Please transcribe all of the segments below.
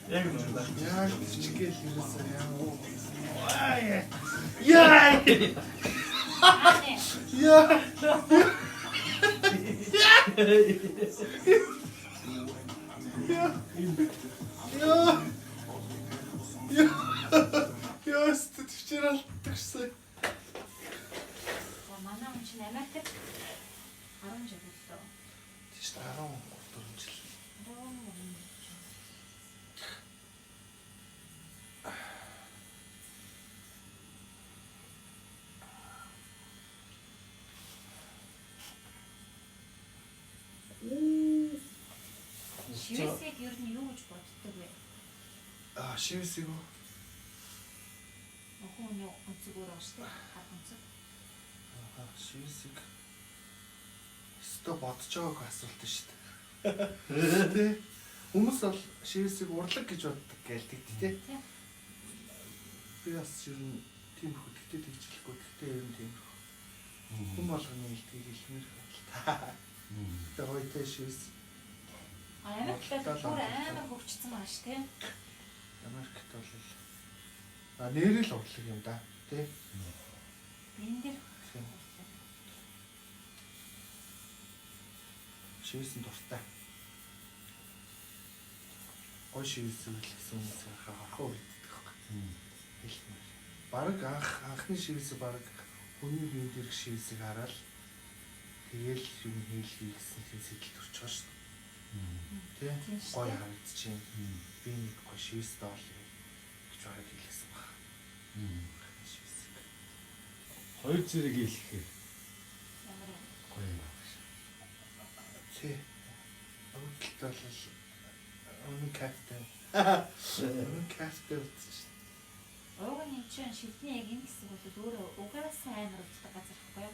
Яг нүрдэ. Яг чигээр юусэн яа. Яа. Яа. Яс төвчээр алдчихсан. Манай хүн чинь Америкт 10 жил боллоо. Тийш 14 жил. Шивсийг ер нь юу гэж боддог вэ? Шивсийг үү? Охин юу онцгоор ааштай хад онцг. Шивсийг өстө бодож байгааг асуулт шүү дээ. Тэ. Хүмүүс бол шивсийг урлаг гэж боддог гэлдэг тий. Би бас ер нь тийм хөдөлгөтэй тэгжлэхгүй. Гэхдээ ер нь тийм. Хүн болгоны илтгэл хэлмээр байна. Тэ хоёртой шивс. Америкт бүр амар хөгжсөн байгаа шүү тий. Америкт бол нэрэл урлаг юм да тий. Энэ дэр шивсэн дуртай. Гой шивсэн гэсэн үгс харахаа үлддэг байхгүй. Хэлмээр. Бараг анхны шивсэн бараг хүний биед ирэх шивсийг хараад тэгээл юм хийлгий гэсэн сэтэл төрч байгаа шүү. Тэ гой харагдчихээн. Би нэг гой шивс доол гэж бараг хэлсэн баг. Шивсэг. Хоёр зэрэг хэлэхээр ямар гоё юм. Тэ. Өгдөлт бол өнө кафтэ. Өнө кафтэ утсан. Огны чинь шивтний яг энэ хэсэг бол өөрөө угаасаа амар өвддөг газар байхгүй юу?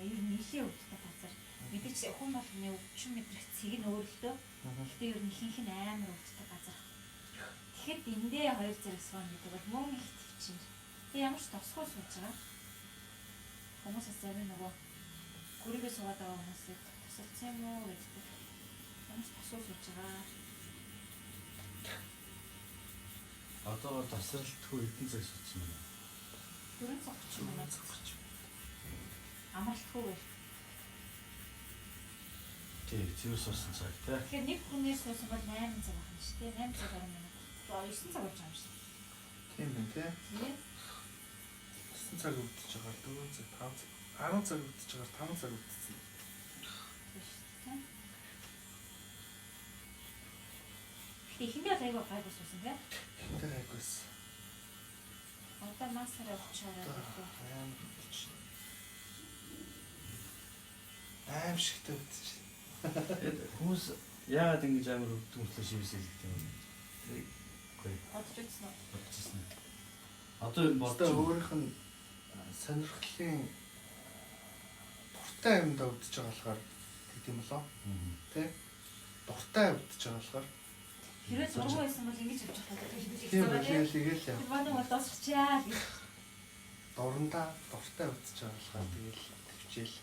Ер нь нэлээд өвддөг газар. Мэдээч хүн болгоны өвчин мэдрэх цэг нь өөрлөлтөө. Гэхдээ ер нь ихэнх нь амар өвддөг газар. Тэгэхэд эндээ хоёр зэрэг суун гэдэг бол мөн их төвчин. Тэг ямар ч тосгой сууж байгаа. Хүмүүсээс зарим нөгөө гүрийгээ суугаад байгаа хүмүүсийг тусалсан юм уу гэдэг. Ямар ч тосгой сууж байгаа. Одоо тасралтгүй хэдэн цаг суудсан байна. 4 цаг 30 минут сууж. Амралтгүй. Тий, зөв суусан цаг тий. Тэгэхээр нэг хүнээс суусан бол 8 цаг байна шүү дээ. 8 цаг 20 минут. 9 цаг болж байгаа юм шүү. Тийм байна тий. 9 цаг өвдөж байгаа 4 цаг 5 цаг 10 цаг өвдөж байгаа 5 цаг өвдсөн. Ихэндээ л айгаа гайгүй суусан тий. Хинтээ айгүйс. Одоо масараа өвчөөрэй. Аим шигтэй өвдөж. Хүмүүс яагаад ингэж амар өвдөг мөртлөө шивсэл гэдэг юм. Тэг. Гоё. Бодож үзсэн үү? Бодчихсон. Одоо энэ Одоо бодож өөрийнх нь сонирхлын дуртай юмд өвдөж байгаа болохоор тийм болоо. Тэ? Дуртай өвдөж байгаа болохоор Хэрвээ зураг байсан бол ингэж явж байгаа тийм үйл яа. Манай бол дуусчихаа гэж. Дурандаа дуртай өвдөж байгаа болохоор тэгэл төвчээл.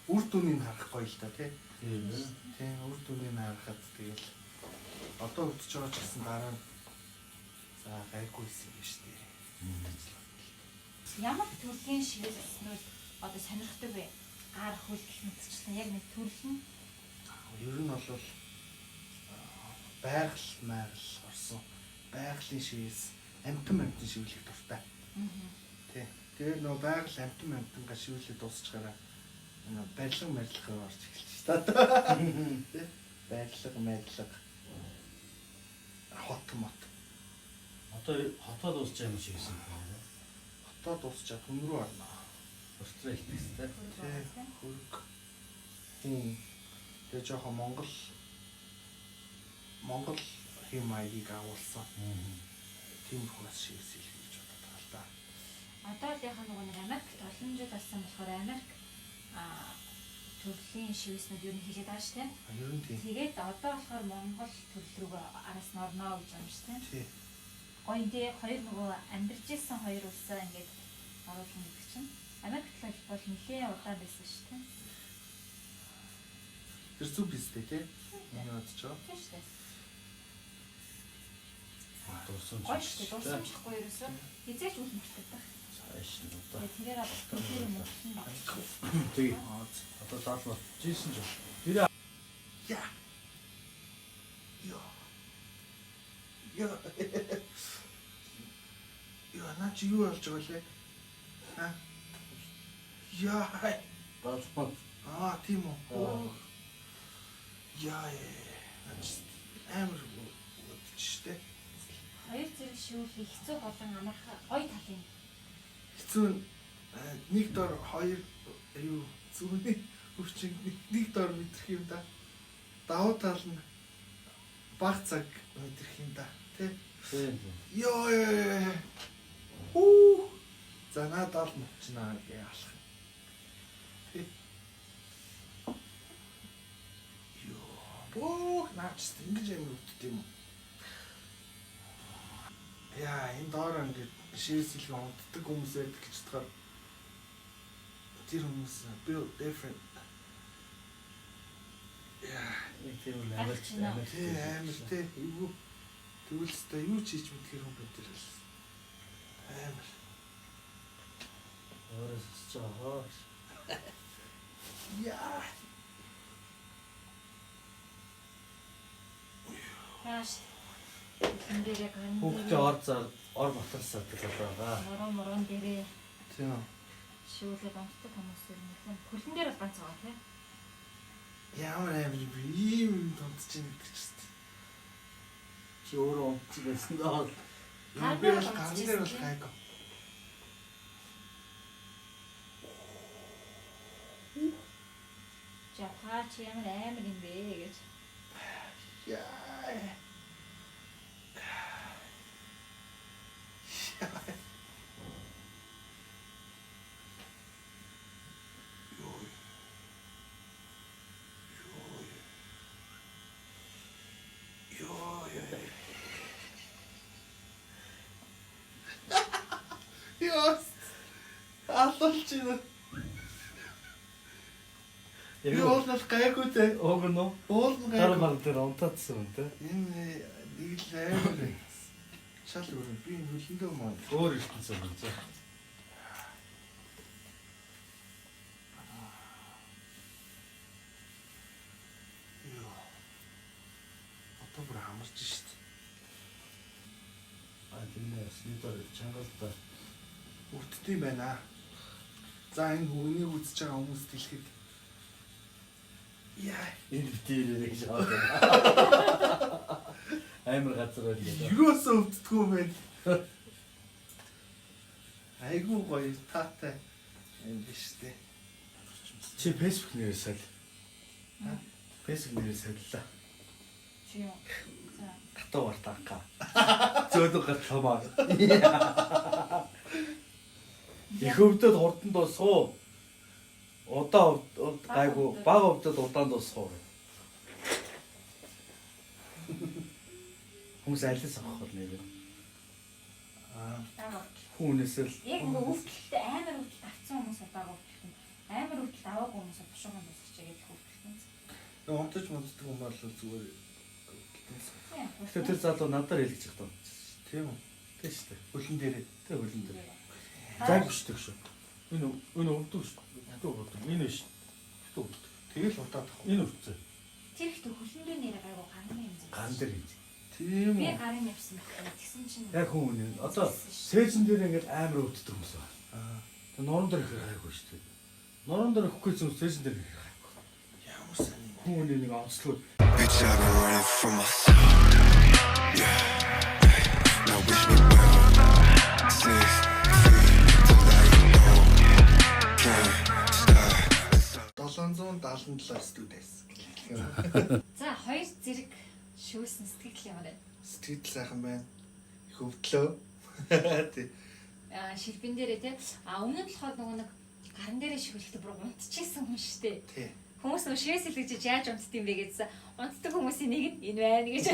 Үр дүнийг харах гоё л да тий. Тийм үр дүнийг харахад тэгэл одоо өвдөж байгаа ч гэсэн дараа нь за гайгүйсэн юм шүү дээ. Ямар төрлийн шивээс өснөл одоо сонирхдаг вэ? Гар хөл гэх мэтчлэн яг нэг төрөл нь ер нь бол байгаль майгал орсон байгалийн шивээс амтан шивлэх дуртай. Тий. Тэгээ нөө байгаль амтан шивлэх дуусчихараа барилга марлахаар орж эхэлж та. Тий. Барилга хот мот. одоо хотод уусч юм шиг юм байна. Хотод уусчаад хүн рүү орно. Өстрөө ихтэй. Тий. Хөрг. Тэгээ жоохон Монгол хэм маягийг агуулсан. Тийм хүмүүс шивсэл гэж боддог л да. одоо Монголынхаа нөгөө нэг Америк олон жил болсон болохоор Америк төрлийн шивснүүд юу хийгээд байгаа шүү дээ. Ер нь тийм. Тэгээд одоо болохоор Монгол төрөл рүү араас нь орноо гэж юм шүү дээ. Тий. Гоё дээ хоёр нөгөө амьдарч ирсэн хоёр улсаа ингээд оруулах гэдэг чинь Америк талд бол нэлээд удаан байсан шүү дээ. Тэр зүг биз дээ тий. Энэ бодож байгаа. Тийм шүү дээ. Дурсан Гоё шүү дээ. Дурсамжихгүй ерөөсөө хизээч үл мөртөдөг. Цааш нь удаа. Тэгээд тэрээр мөрсөн баг. Тэгээ. Одоо заалмаар жийсэн ч. Я. Я. Я наа чи юу болж байгаа лээ? Аа. Яа. Заалмаар. Тийм үү. Яа. Амар үтчтэй. Хоёр зэрэг шивүүлэх хэцүү болон амархан гоё талын. Хэцүү нэг дор хоёр юу зүрхний өвчин нэг дор мэдрэх юм да. Давуу тал нь баг цаг мэдрэх юм да. Тэ. Тийм. Йоо. Хүү. За надад мөчнаа гэж алах. Оо, наач ингэж юм үтд юм. Яа, энэ доор ингээд шивсэлгээ унтдаг хүмүүс байдаг гэж бодохоор тэр хүмүүс build different. Яа, Нэг тийм л Америк амар тий. Юу тэгвэл юу ч хийж мэдхэр хүн бид тэр л амар. Орос чаа. Яа. Яаш. Эндээ гэн. Хүүхдээ ор баталсаад байгаа. Морон дээрээ Тийм. шивүүлээд онцдог хүмүүс ер нь хөлн дээр бол ганц байгаа тийм. Ямар амар ийм томдож ийн гэдэг чинь. Чи өөрөө онцгой байсан даа. Би бол гарын дээр бол гайгүй. Жапаа чи ямар юм бэ гэж. Яа. Яс. Алуулч юм. Юу бол гайгүй те. Ог нөө. Уул нь Дараа гайгүй. баг дээр онтаадсан юм те. Энэ нэг л амар. Шал өрөө би хөлөндөө маа. Өөр ертөнцөө юм заа. Йоо. Одоо бүр хамарч шít. Тийм снитер чангалтай. Өвддөм байна. За энэ хүнийг үзэж байгаа хүмүүст хэлэхэд яа, Энэ битээр гэж аваад. Амар газар байлаа. юусоо өвддгүү юм бэ? Айгуу гоё таатай юм биш үү? Чи Facebook нэрээ саль. Facebook нэрээ саллаа. Чи юу? За. Хатуу бартаака. Зөөлөг гацмаа. Их өвдөд хурдан дуусуу. Удаа гайгүй бага өвдөд удаан дуусуу. Хүмүүс айлс авах бол нэр. Хүнээс л Яг нөгөө өвдөлтөд амар өвдөлт авсан хүмүүс удаага өвдөлт. Амар өвдөлт аваагүй хүмүүс бушуухан дуусчих гэж өвдөлт. Нөгөө онтож моддаг юм бол зүгээр. тэгэхээр тэр залуу надаар хэлж байгаа юм. Тийм үү? Тийм шүү дээ. Хөлн дээрээ. Тэр хөлн дээр. Зайг бишдэг шүү. Энэ өвдөг шүү. Өвдөг. Энэ биш. Өвдөг. Тэгэл удаад ах. Энэ өвдсөн. Тэр ихтэй хөлөндөө нэрээ гайгүй гарын юм зэ. Ган дээр хийж. Тийм Би үү? гарын явсан байх. Тэгсэн чинь Яг хүн үнэ. Одоо сээжин дээр ингээд амар өвддөг хүмүүс байна. Аа. Тэг норон дээр ихэр хайггүй шүү дээ. Норон дээр ихгүй зүг сээжин дээр ихэр хайггүй. Ямар сайн юм. Хүн үнэ нэг онцлог. Bitch, I've been running from myself. Yeah. Now wish me well. 6 feet till I know. Can't stop. 777 студиэс. за хоёр зэрэг шүүсэн сэтгэл ямар вэ? Сэтгэл сайхан байна. Их өвдлөө. Тий. шилбэн дээрээ те өмнө нь болохоор нөгөө нэг гарын дээрээ шивэлдэг бүр унтчихсан хүн шүү дээ. Тий. Хүмүүс нөгөө шивээс илгэж яаж унтдаг юм бэ гэдсэн. Унтдаг хүмүүсийн нэг нь энэ байна гэж.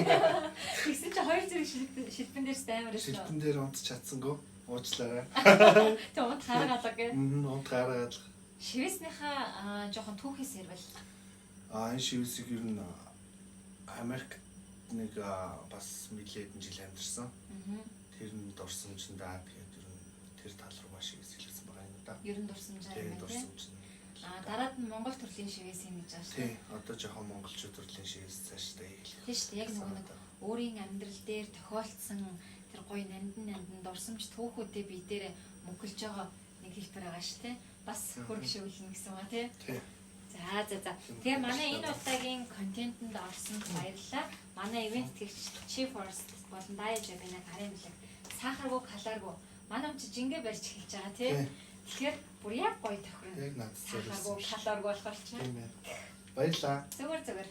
Тэгсэн чинь хоёр зэрэг шилбэн дээрс амар шүү. Шилбэн дээр унтч чадсангүй. Уучлаарай. Тэг унт хараагалаг гэ. Унт гараад. Шивээснийхаа жоохон түүхээс ярил. Энэ шивсийг ер нь Америк нэг бас нэлээдэн жил амьдэрсэн. Тэр нь дурсамжиндаа тэгээд ер нь тэр тал руу маш их хэлсэн байгаа юм да. Ер нь дурсамжаа юм байна тийм. Дурсамж. Дараад нь Монгол төрлийн шивээс юм гэж байна шүү. Тий. Одоо жоохон монголчууд төрлийн шивээс цаашдаа эхлэх. Тийм шүү дээ. Яг нөгөө нэг өөрийн амьдрал дээр тохиолдсон тэр гоё нандин дурсамж түүхүүдээ бие дээр мөнгөлж байгаа нэг хэлбэр байгаа шүү дээ. Бас хөрг шивүүлнэ гэсэн ба тий. Тий. За. Тэгээ манай энэ удаагийн контентэнд орсонд баярлалаа. Манай ивент тэгч Chief Forest болон Даяж бина гарын бүлэг сахаргүй калоргүй манай ч жингээ барьж эхэлж байгаа тий. Тэгэхээр бүр яг гоё тохирно. Яг надад сахаргүй калоргүй болохоор чинь. Тийм ээ. Баярлалаа. Зүгээр.